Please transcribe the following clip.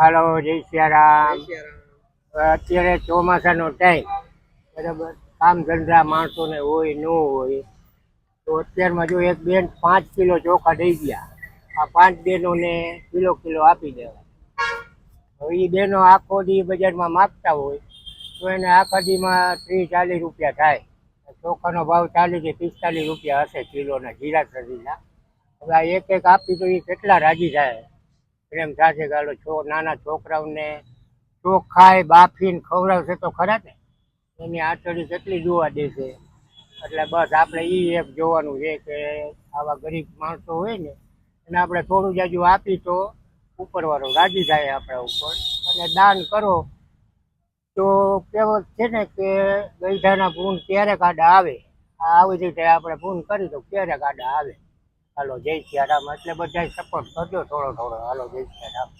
હાલો, જય સિયારામ. જય સિયારામ. અત્યારે ચોમાસાનો ટાઈમ, બરાબર. કામ ધંધા માણસોને હોય ન હોય તો અત્યારમાં જો એક બેન 5 કિલો ચોખા દઈ ગયા. આ 5 બહેનોને કિલો કિલો આપી દેવા. હવે એ બહેનો આખો દી બજારમાં માગતા હોય તો એને આખા દીમાં 30-40 રૂપિયા થાય. ચોખાનો ભાવ 40 થી 45 રૂપિયા હશે કિલોના, જીરા શરીરના. હવે આ એક એક આપી તો એ કેટલા રાજી થાય. પ્રેમ થશે કે હાલો નાના છોકરાઓને ચોખાય બાફીને ખવડાવશે તો ખરા ને. એની આંચળી કેટલી જોવા દેશે. એટલે બસ આપણે એ એક જોવાનું છે કે આવા ગરીબ માણસો હોય ને એને આપણે થોડું જાજુ આપી તો ઉપરવાળો રાજી થાય આપણા ઉપર. અને દાન કરો તો કહેવત છે ને કે ગઈઢાના પૂન ક્યારેક આડા આવે. આ આવી રીતે આપણે પૂન કરી તો ક્યારેક આડા આવે. હાલો, જય સિયારામ. એટલે બધા સપોર્ટ કરજો થોડો થોડો. હાલો, જય સિયારામ.